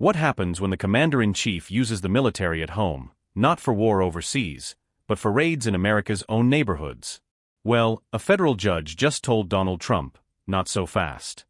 What happens when the commander-in-chief uses the military at home, not for war overseas, but for raids in America's own neighborhoods? Well, a federal judge just told Donald Trump, not so fast.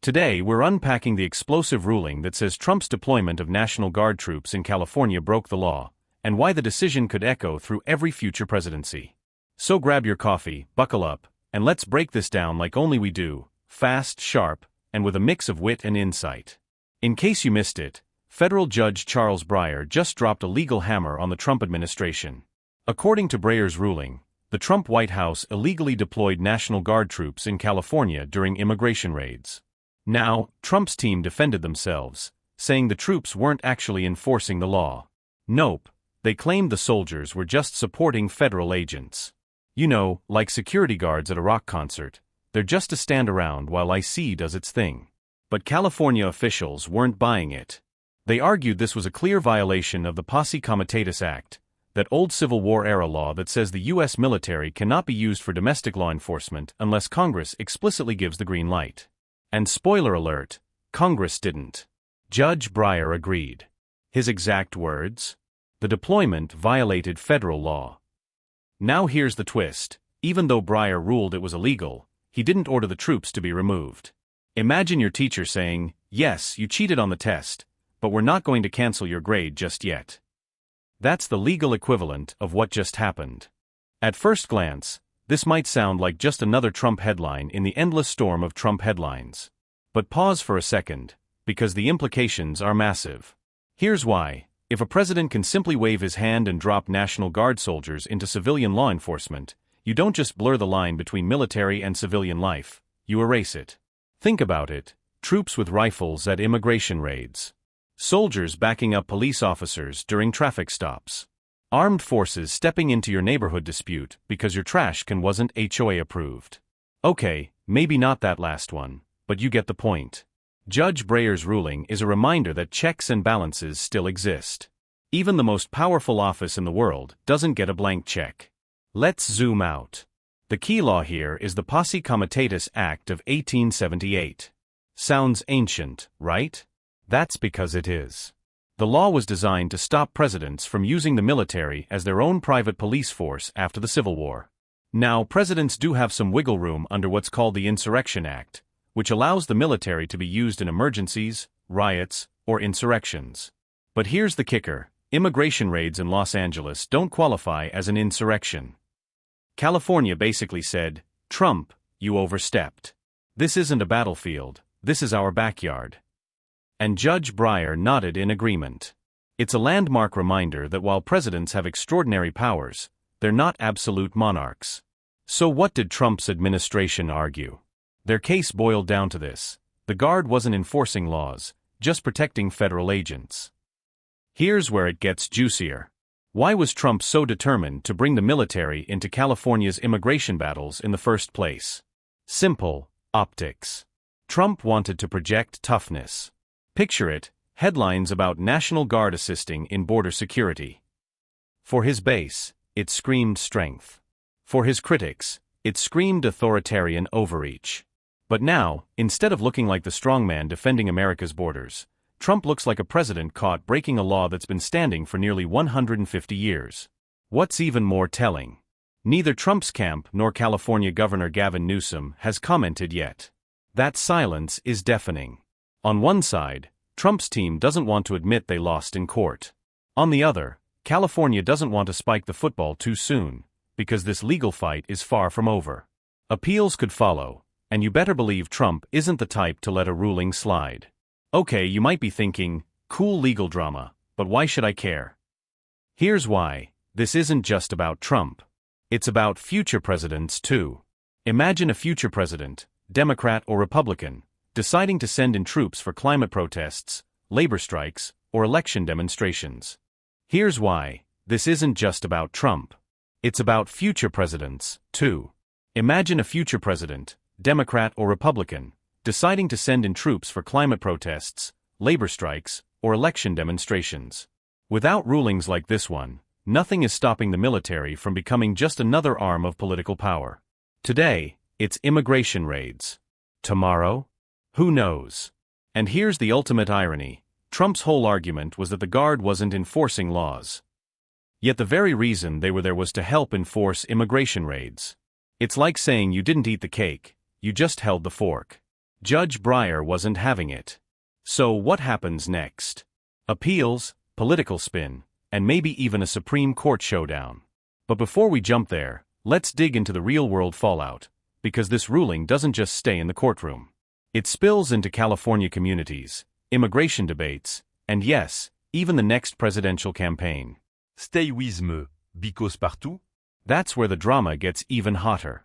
Today we're unpacking the explosive ruling that says Trump's deployment of National Guard troops in California broke the law, and why the decision could echo through every future presidency. So grab your coffee, buckle up, and let's break this down like only we do, fast, sharp, and with a mix of wit and insight. In case you missed it, federal judge Charles Breyer just dropped a legal hammer on the Trump administration. According to Breyer's ruling, the Trump White House illegally deployed National Guard troops in California during immigration raids. Now, Trump's team defended themselves, saying the troops weren't actually enforcing the law. Nope, they claimed the soldiers were just supporting federal agents. You know, like security guards at a rock concert, they're just to stand around while IC does its thing. But California officials weren't buying it. They argued this was a clear violation of the Posse Comitatus Act, that old Civil War-era law that says the U.S. military cannot be used for domestic law enforcement unless Congress explicitly gives the green light. And spoiler alert, Congress didn't. Judge Breyer agreed. His exact words? The deployment violated federal law. Now here's the twist. Even though Breyer ruled it was illegal, he didn't order the troops to be removed. Imagine your teacher saying, "Yes, you cheated on the test, but we're not going to cancel your grade just yet." That's the legal equivalent of what just happened. At first glance, this might sound like just another Trump headline in the endless storm of Trump headlines. But pause for a second, because the implications are massive. Here's why. If a president can simply wave his hand and drop National Guard soldiers into civilian law enforcement, you don't just blur the line between military and civilian life, you erase it. Think about it. Troops with rifles at immigration raids. Soldiers backing up police officers during traffic stops. Armed forces stepping into your neighborhood dispute because your trash can wasn't HOA approved. Okay, maybe not that last one, but you get the point. Judge Breyer's ruling is a reminder that checks and balances still exist. Even the most powerful office in the world doesn't get a blank check. Let's zoom out. The key law here is the Posse Comitatus Act of 1878. Sounds ancient, right? That's because it is. The law was designed to stop presidents from using the military as their own private police force after the Civil War. Now, presidents do have some wiggle room under what's called the Insurrection Act, which allows the military to be used in emergencies, riots, or insurrections. But here's the kicker. Immigration raids in Los Angeles don't qualify as an insurrection. California basically said, "Trump, you overstepped. This isn't a battlefield, this is our backyard." And Judge Breyer nodded in agreement. It's a landmark reminder that while presidents have extraordinary powers, they're not absolute monarchs. So what did Trump's administration argue? Their case boiled down to this. The Guard wasn't enforcing laws, just protecting federal agents. Here's where it gets juicier. Why was Trump so determined to bring the military into California's immigration battles in the first place? Simple: optics. Trump wanted to project toughness. Picture it, headlines about National Guard assisting in border security. For his base, it screamed strength. For his critics, it screamed authoritarian overreach. But now, instead of looking like the strongman defending America's borders, Trump looks like a president caught breaking a law that's been standing for nearly 150 years. What's even more telling? Neither Trump's camp nor California Governor Gavin Newsom has commented yet. That silence is deafening. On one side, Trump's team doesn't want to admit they lost in court. On the other, California doesn't want to spike the football too soon, because this legal fight is far from over. Appeals could follow, and you better believe Trump isn't the type to let a ruling slide. Okay, you might be thinking, cool legal drama, but why should I care? Here's why. This isn't just about Trump. It's about future presidents too. Imagine a future president, Democrat or Republican, deciding to send in troops for climate protests, labor strikes, or election demonstrations. Here's why. This isn't just about Trump. It's about future presidents, too. Imagine a future president, Democrat or Republican, deciding to send in troops for climate protests, labor strikes, or election demonstrations. Without rulings like this one, nothing is stopping the military from becoming just another arm of political power. Today, it's immigration raids. Tomorrow? Who knows? And here's the ultimate irony. Trump's whole argument was that the Guard wasn't enforcing laws. Yet the very reason they were there was to help enforce immigration raids. It's like saying you didn't eat the cake, you just held the fork. Judge Breyer wasn't having it. So what happens next? Appeals, political spin, and maybe even a Supreme Court showdown. But before we jump there, let's dig into the real-world fallout, because this ruling doesn't just stay in the courtroom. It spills into California communities, immigration debates, and yes, even the next presidential campaign. Stay with me, because partout. That's where the drama gets even hotter.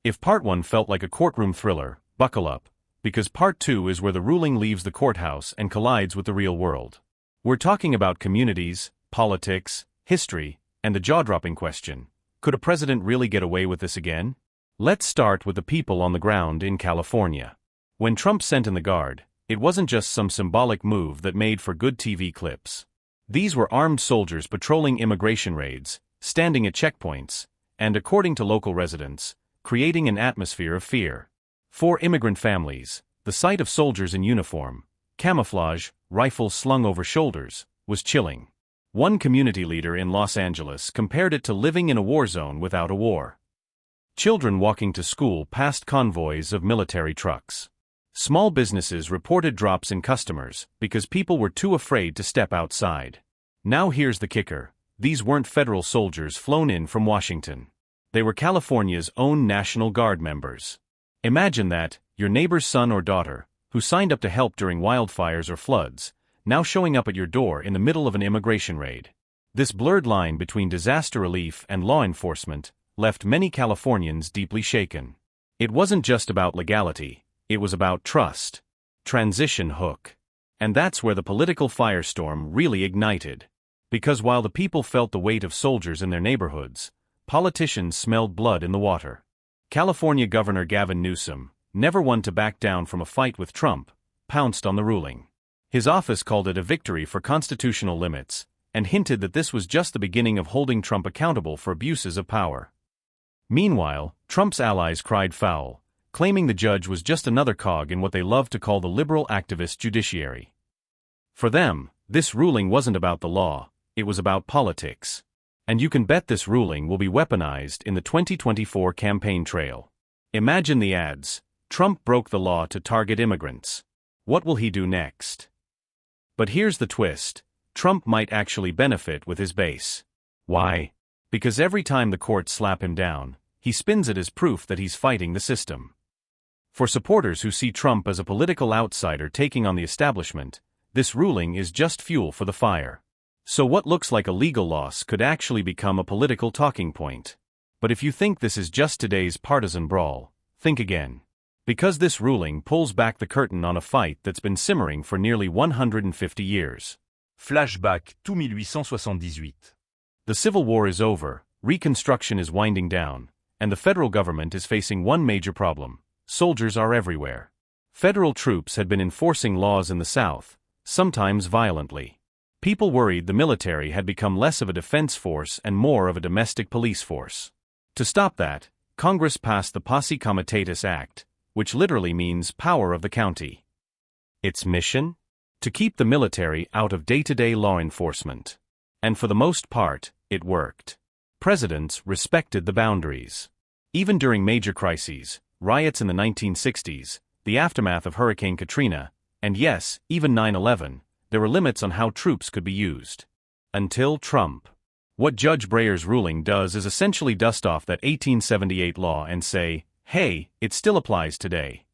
If Part 1 felt like a courtroom thriller, buckle up, because Part 2 is where the ruling leaves the courthouse and collides with the real world. We're talking about communities, politics, history, and the jaw-dropping question: could a president really get away with this again? Let's start with the people on the ground in California. When Trump sent in the Guard, it wasn't just some symbolic move that made for good TV clips. These were armed soldiers patrolling immigration raids, standing at checkpoints, and, according to local residents, creating an atmosphere of fear. For immigrant families, the sight of soldiers in uniform, camouflage, rifles slung over shoulders, was chilling. One community leader in Los Angeles compared it to living in a war zone without a war. Children walking to school past convoys of military trucks. Small businesses reported drops in customers because people were too afraid to step outside. Now here's the kicker: these weren't federal soldiers flown in from Washington. They were California's own National Guard members. Imagine that, your neighbor's son or daughter, who signed up to help during wildfires or floods, now showing up at your door in the middle of an immigration raid. This blurred line between disaster relief and law enforcement left many Californians deeply shaken. It wasn't just about legality. It was about trust. Transition hook. And that's where the political firestorm really ignited. Because while the people felt the weight of soldiers in their neighborhoods, politicians smelled blood in the water. California Governor Gavin Newsom, never one to back down from a fight with Trump, pounced on the ruling. His office called it a victory for constitutional limits, and hinted that this was just the beginning of holding Trump accountable for abuses of power. Meanwhile, Trump's allies cried foul, claiming the judge was just another cog in what they love to call the liberal activist judiciary. For them, this ruling wasn't about the law, it was about politics. And you can bet this ruling will be weaponized in the 2024 campaign trail. Imagine the ads: Trump broke the law to target immigrants. What will he do next? But here's the twist: Trump might actually benefit with his base. Why? Because every time the courts slap him down, he spins it as proof that he's fighting the system. For supporters who see Trump as a political outsider taking on the establishment, this ruling is just fuel for the fire. So what looks like a legal loss could actually become a political talking point. But if you think this is just today's partisan brawl, think again. Because this ruling pulls back the curtain on a fight that's been simmering for nearly 150 years. Flashback to 1878. The Civil War is over, Reconstruction is winding down, and the federal government is facing one major problem: soldiers are everywhere. Federal troops had been enforcing laws in the South, sometimes violently. People worried the military had become less of a defense force and more of a domestic police force. To stop that, Congress passed the Posse Comitatus Act, which literally means power of the county. Its mission? To keep the military out of day-to-day law enforcement. And for the most part, it worked. Presidents respected the boundaries. Even during major crises, riots in the 1960s, the aftermath of Hurricane Katrina, and yes, even 9/11, there were limits on how troops could be used. Until Trump. What Judge Breyer's ruling does is essentially dust off that 1878 law and say, hey, it still applies today.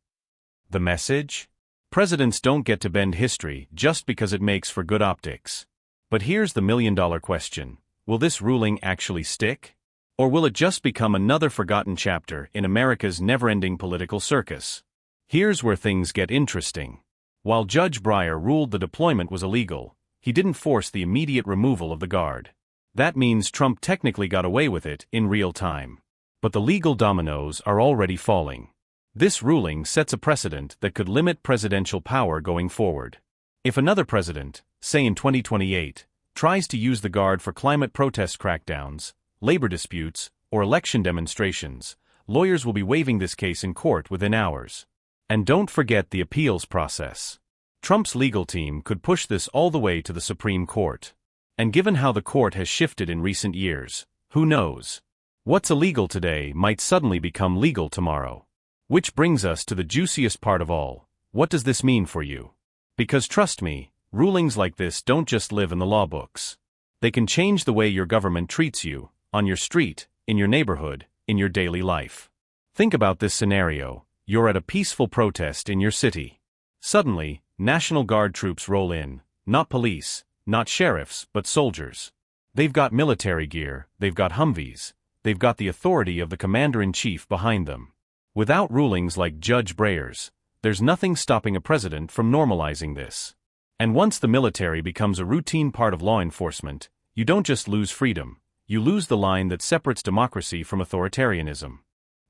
The message? Presidents don't get to bend history just because it makes for good optics. But here's the million-dollar question: will this ruling actually stick? Or will it just become another forgotten chapter in America's never-ending political circus? Here's where things get interesting. While Judge Breyer ruled the deployment was illegal, he didn't force the immediate removal of the Guard. That means Trump technically got away with it in real time. But the legal dominoes are already falling. This ruling sets a precedent that could limit presidential power going forward. If another president, say in 2028, tries to use the Guard for climate protest crackdowns, labor disputes, or election demonstrations, lawyers will be waiving this case in court within hours. And don't forget the appeals process. Trump's legal team could push this all the way to the Supreme Court. And given how the court has shifted in recent years, who knows? What's illegal today might suddenly become legal tomorrow. Which brings us to the juiciest part of all. What does this mean for you? Because trust me, rulings like this don't just live in the law books. They can change the way your government treats you, on your street, in your neighborhood, in your daily life. Think about this scenario. You're at a peaceful protest in your city. Suddenly, National Guard troops roll in, not police, not sheriffs, but soldiers. They've got military gear, they've got Humvees, they've got the authority of the commander-in-chief behind them. Without rulings like Judge Breyer's, there's nothing stopping a president from normalizing this. And once the military becomes a routine part of law enforcement, you don't just lose freedom, you lose the line that separates democracy from authoritarianism.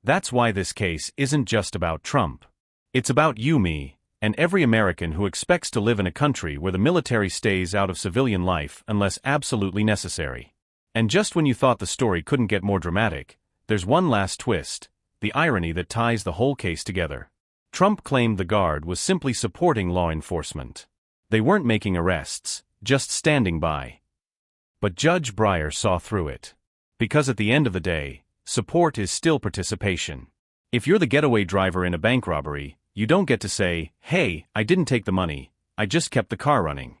That's why this case isn't just about Trump. It's about you, me, and every American who expects to live in a country where the military stays out of civilian life unless absolutely necessary. And just when you thought the story couldn't get more dramatic, there's one last twist, the irony that ties the whole case together. Trump claimed the Guard was simply supporting law enforcement. They weren't making arrests, just standing by. But Judge Breyer saw through it. Because at the end of the day, support is still participation. If you're the getaway driver in a bank robbery, you don't get to say, "Hey, I didn't take the money, I just kept the car running."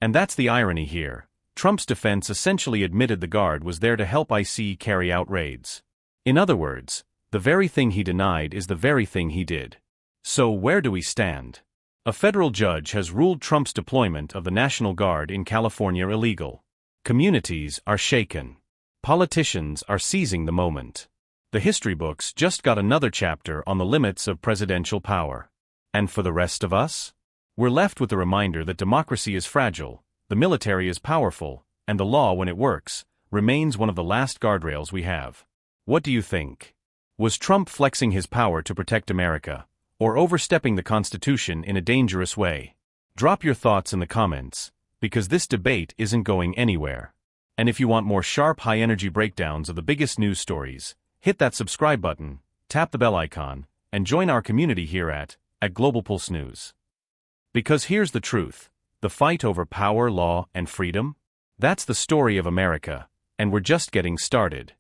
And that's the irony here. Trump's defense essentially admitted the Guard was there to help IC carry out raids. In other words, the very thing he denied is the very thing he did. So where do we stand? A federal judge has ruled Trump's deployment of the National Guard in California illegal. Communities are shaken. Politicians are seizing the moment. The history books just got another chapter on the limits of presidential power. And for the rest of us? We're left with the reminder that democracy is fragile, the military is powerful, and the law, when it works, remains one of the last guardrails we have. What do you think? Was Trump flexing his power to protect America, or overstepping the Constitution in a dangerous way? Drop your thoughts in the comments, because this debate isn't going anywhere. And if you want more sharp, high-energy breakdowns of the biggest news stories, hit that subscribe button, tap the bell icon, and join our community here at Global Pulse News. Because here's the truth, the fight over power, law, and freedom? That's the story of America, and we're just getting started.